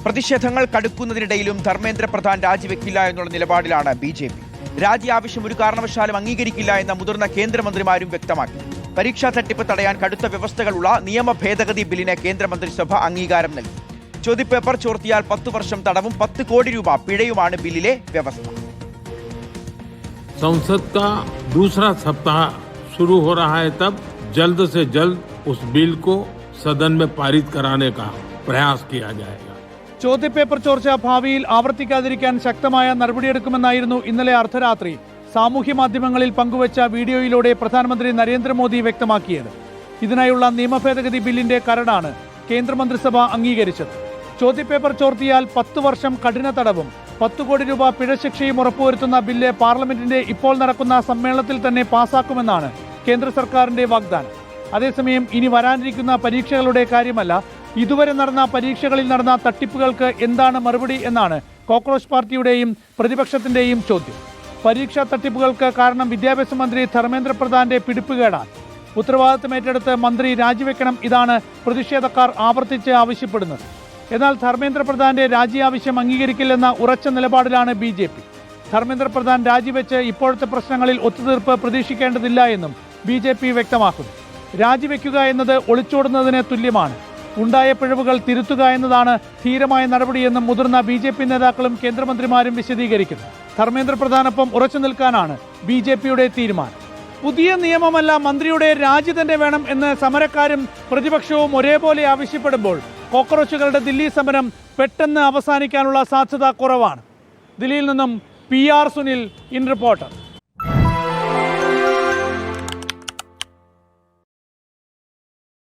പ്രതിഷേധങ്ങൾ കടുക്കുന്നതിനിടയിലും ധർമ്മേന്ദ്ര പ്രധാൻ രാജിവെക്കില്ല എന്നുള്ള നിലപാടിലാണ് BJP. രാജി ആവശ്യം ഒരു കാരണവശാലും അംഗീകരിക്കില്ല എന്ന മുതിർന്ന കേന്ദ്രമന്ത്രിമാരും വ്യക്തമാക്കി. പരീക്ഷാ തട്ടിപ്പ് തടയാൻ കടുത്ത വ്യവസ്ഥകളുള്ള നിയമ ഭേദഗതി ബില്ലിന് കേന്ദ്രമന്ത്രിസഭ അംഗീകാരം നൽകി. ചോദ്യപേപ്പർ ചോർത്തിയാൽ 10 വർഷം തടവും 10 കോടി രൂപ പിഴയുമാണ് ബില്ലിലെ വ്യവസ്ഥ. संसद का दूसरा सप्ताह शुरू हो रहा है, तब जल्द से जल्द उस बिल को सदन में पारित कराने का प्रयास किया जाएगा. ചോദ്യപേപ്പർ ചോർച്ച ഭാവിയിൽ ആവർത്തിക്കാതിരിക്കാൻ ശക്തമായ നടപടിയെടുക്കുമെന്നായിരുന്നു ഇന്നലെ അർദ്ധരാത്രി സാമൂഹ്യ മാധ്യമങ്ങളിൽ പങ്കുവച്ച വീഡിയോയിലൂടെ പ്രധാനമന്ത്രി നരേന്ദ്രമോദി വ്യക്തമാക്കിയത്. ഇതിനായുള്ള നിയമഭേദഗതി ബില്ലിന്റെ കരടാണ് കേന്ദ്രമന്ത്രിസഭ അംഗീകരിച്ചത്. ചോദ്യപേപ്പർ ചോർത്തിയാൽ 10 വർഷം കഠിന തടവും 10 കോടി രൂപ പിഴശിക്ഷയും ഉറപ്പുവരുത്തുന്ന ബില്ല് പാർലമെന്റിന്റെ ഇപ്പോൾ നടക്കുന്ന സമ്മേളനത്തിൽ തന്നെ പാസാക്കുമെന്നാണ് കേന്ദ്ര സർക്കാരിന്റെ വാഗ്ദാനം. അതേസമയം ഇനി വരാനിരിക്കുന്ന പരീക്ഷകളുടെ കാര്യമല്ല, ഇതുവരെ നടന്ന പരീക്ഷകളിൽ നടന്ന തട്ടിപ്പുകൾക്ക് എന്താണ് മറുപടി എന്നാണ് കോക്രോച്ച് പാർട്ടിയുടെയും പ്രതിപക്ഷത്തിന്റെയും ചോദ്യം. പരീക്ഷാ തട്ടിപ്പുകൾക്ക് കാരണം വിദ്യാഭ്യാസ മന്ത്രി ധർമ്മേന്ദ്ര പ്രധാന്റെ പിടിപ്പുകേടാണ്. ഉത്തരവാദിത്തം ഏറ്റെടുത്ത് മന്ത്രി രാജിവെക്കണം, ഇതാണ് പ്രതിഷേധക്കാർ ആവർത്തിച്ച് ആവശ്യപ്പെടുന്നത്. എന്നാൽ ധർമ്മേന്ദ്ര പ്രധാന്റെ രാജി ആവശ്യം അംഗീകരിക്കില്ലെന്ന ഉറച്ച നിലപാടിലാണ് BJP. ധർമ്മേന്ദ്ര പ്രധാൻ രാജിവെച്ച് ഇപ്പോഴത്തെ പ്രശ്നങ്ങളിൽ ഒത്തുതീർപ്പ് പ്രതീക്ഷിക്കേണ്ടതില്ല എന്നും BJP വ്യക്തമാക്കുന്നു. രാജിവെക്കുക എന്നത് ഒളിച്ചോടുന്നതിന് തുല്യമാണ്. ഉണ്ടായ പിഴവുകൾ തിരുത്തുക എന്നതാണ് ധീരമായ നടപടിയെന്നും മുതിർന്ന BJP നേതാക്കളും കേന്ദ്രമന്ത്രിമാരും വിശദീകരിക്കുന്നു. ധർമ്മേന്ദ്ര പ്രധാനൊപ്പം ഉറച്ചു നിൽക്കാനാണ് BJPയുടെ തീരുമാനം. പുതിയ നിയമമല്ല, മന്ത്രിയുടെ രാജി തന്നെ വേണം എന്ന് സമരക്കാരും പ്രതിപക്ഷവും ഒരേപോലെ ആവശ്യപ്പെടുമ്പോൾ കോക്രോച്ചുകളുടെ ദില്ലി സമരം പെട്ടെന്ന് അവസാനിക്കാനുള്ള സാധ്യത കുറവാണ്. ദില്ലിയിൽ നിന്നും PR സുനിൽ, ഇൻ റിപ്പോർട്ടർ.